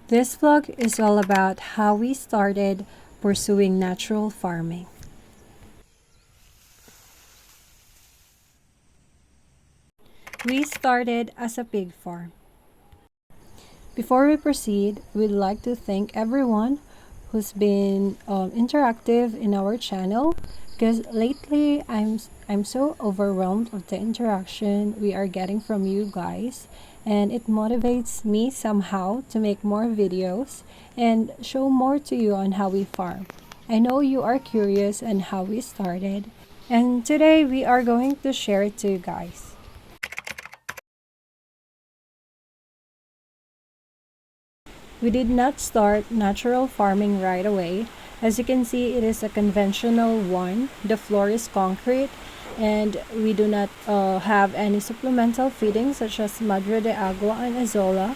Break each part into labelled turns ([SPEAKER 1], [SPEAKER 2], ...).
[SPEAKER 1] This vlog is all about how we started pursuing natural farming. We started as a pig farm. Before we proceed, we'd like to thank everyone who's been interactive in our channel, because lately I'm so overwhelmed of the interaction we are getting from you guys, and it motivates me somehow to make more videos and show more to you on how we farm. I know you are curious on how we started, and today we are going to share it to you guys. We did not start natural farming right away. As you can see, it is a conventional one. The floor is concrete, and we do not have any supplemental feeding such as Madre de Agua and Azola.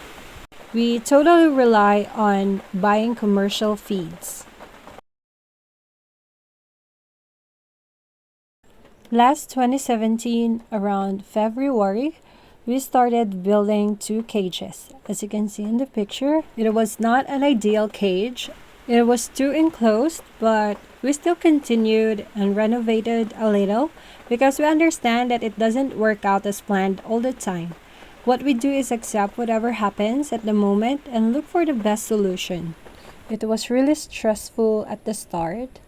[SPEAKER 1] We totally rely on buying commercial feeds. Last 2017, around February, we started building 2 cages. As you can see in the picture, it was not an ideal cage. It was too enclosed, but we still continued and renovated a little because we understand that it doesn't work out as planned all the time. What we do is accept whatever happens at the moment and look for the best solution. It was really stressful at the start,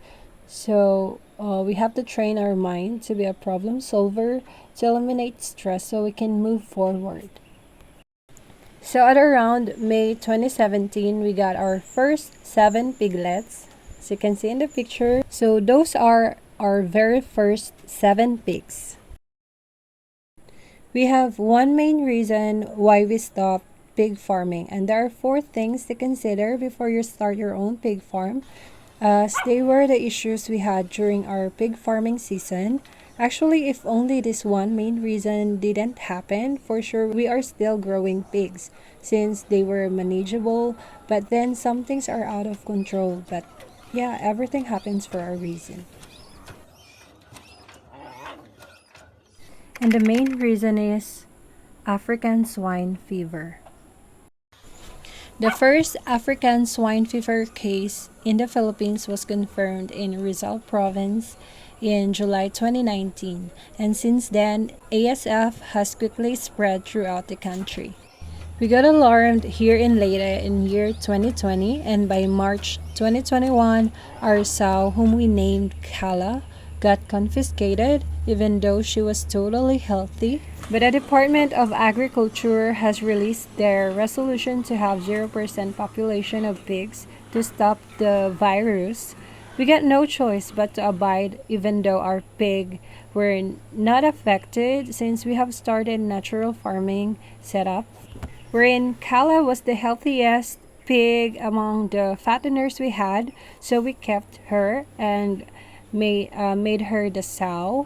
[SPEAKER 1] so we have to train our mind to be a problem solver to eliminate stress so we can move forward. So at around May 2017, we got our first 7 piglets. As you can see in the picture. So those are our very first 7 pigs. We have one main reason why we stopped pig farming, and there are 4 things to consider before you start your own pig farm, as they were the issues we had during our pig farming season. Actually, if only this one main reason didn't happen, for sure we are still growing pigs since they were manageable, but then some things are out of control. But yeah, everything happens for a reason. And the main reason is African swine fever. The first African swine fever case in the Philippines was confirmed in Rizal Province in July 2019, and since then, ASF has quickly spread throughout the country. We got alarmed here in Leyte in year 2020, and by March 2021, our sow, whom we named Kala, got confiscated even though she was totally healthy. But the Department of Agriculture has released their resolution to have 0% population of pigs to stop the virus. We got no choice but to abide even though our pig were not affected since we have started natural farming setup, wherein Kala was the healthiest pig among the fatteners we had, so we kept her and made her the sow.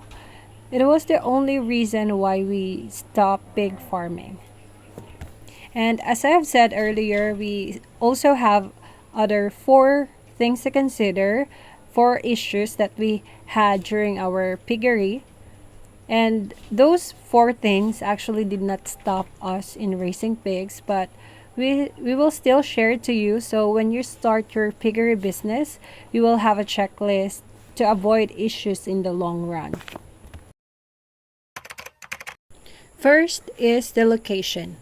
[SPEAKER 1] It was the only reason why we stopped pig farming. And as I have said earlier, we also have other 4 things to consider, 4 issues that we had during our piggery. And those 4 things actually did not stop us in raising pigs, but we will still share it to you, so when you start your piggery business, you will have a checklist to avoid issues in the long run. First is the location.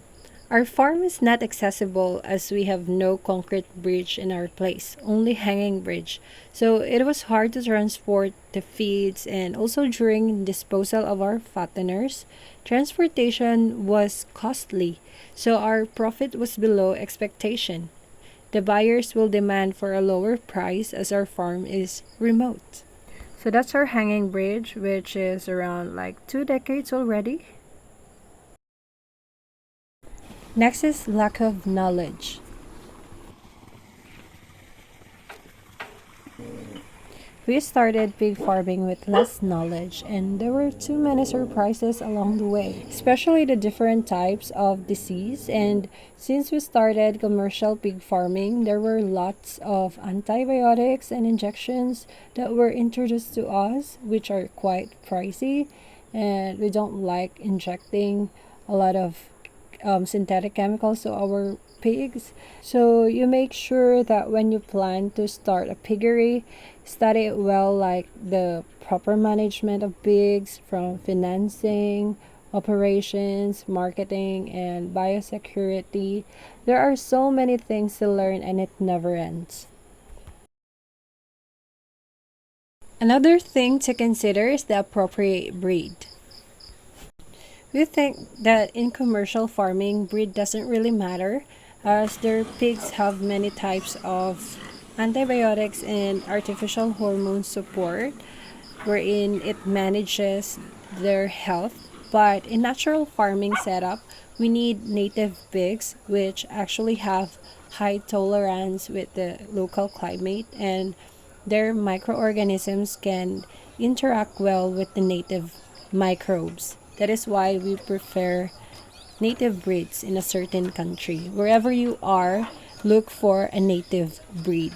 [SPEAKER 1] Our farm is not accessible as we have no concrete bridge in our place, only hanging bridge. So it was hard to transport the feeds, and also during disposal of our fatteners, transportation was costly, so our profit was below expectation. The buyers will demand for a lower price as our farm is remote. So that's our hanging bridge, which is around like 2 decades already. Next is lack of knowledge. We started pig farming with less knowledge, and there were too many surprises along the way, especially the different types of disease. And since we started commercial pig farming, there were lots of antibiotics and injections that were introduced to us, which are quite pricey, and we don't like injecting a lot of synthetic chemicals to our pigs. So you make sure that when you plan to start a piggery, study it well, like the proper management of pigs, from financing, operations, marketing, and biosecurity. There are so many things to learn and it never ends. Another thing to consider is the appropriate breed. We think that in commercial farming, breed doesn't really matter, as their pigs have many types of antibiotics and artificial hormone support, wherein it manages their health. But in natural farming setup, we need native pigs, which actually have high tolerance with the local climate, and their microorganisms can interact well with the native microbes. That is why we prefer native breeds in a certain country. Wherever you are, look for a native breed.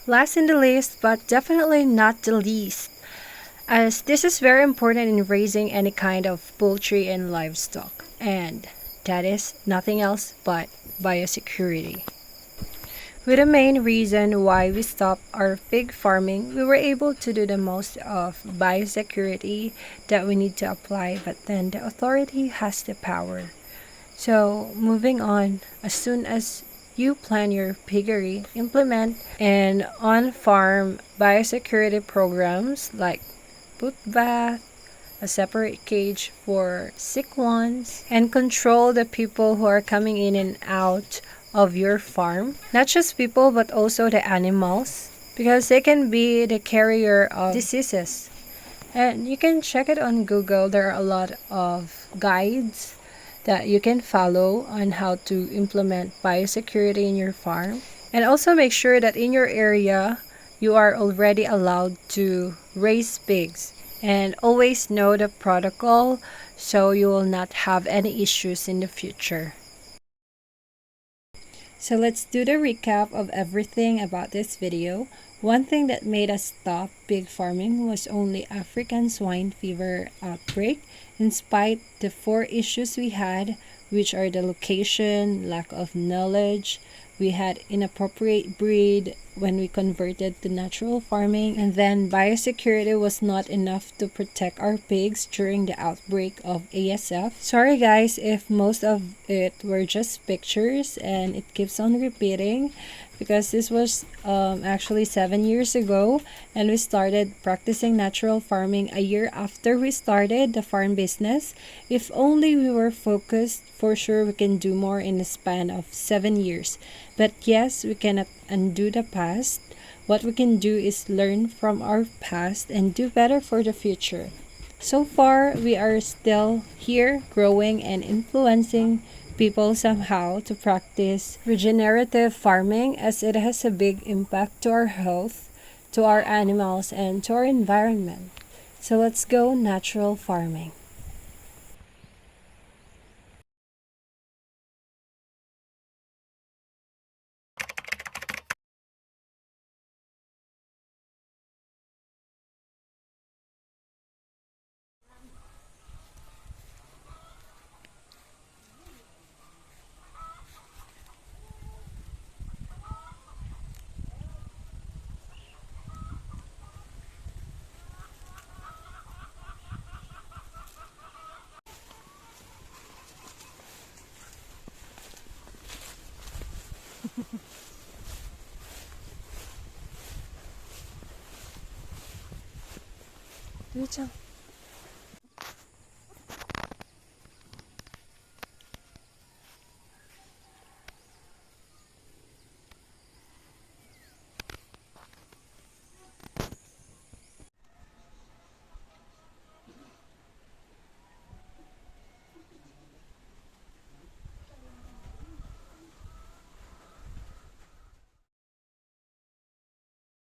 [SPEAKER 1] Last in the list, but definitely not the least, as this is very important in raising any kind of poultry and livestock, and that is nothing else but biosecurity. With the main reason why we stopped our pig farming, we were able to do the most of biosecurity that we need to apply, but then the authority has the power. So, moving on, as soon as you plan your piggery, implement and on-farm biosecurity programs like put bath, a separate cage for sick ones, and control the people who are coming in and out of your farm. Not just people, but also the animals, because they can be the carrier of diseases. And you can check it on Google. There are a lot of guides that you can follow on how to implement biosecurity in your farm. And also make sure that in your area, you are already allowed to raise pigs. And always know the protocol so you will not have any issues in the future. So let's do the recap of everything about this video. One thing that made us stop pig farming was only African swine fever outbreak, in spite the 4 issues we had, which are the location, lack of knowledge, we had inappropriate breed when we converted to natural farming, and then biosecurity was not enough to protect our pigs during the outbreak of ASF. Sorry guys if most of it were just pictures and it keeps on repeating, because this was actually 7 years ago, and we started practicing natural farming a year after we started the farm business. If only we were focused, for sure we can do more in the span of 7 years. But yes, we cannot undo the past. What we can do is learn from our past and do better for the future. So far, we are still here growing and influencing people somehow to practice regenerative farming, as it has a big impact to our health, to our animals, and to our environment. So let's go natural farming. Good job.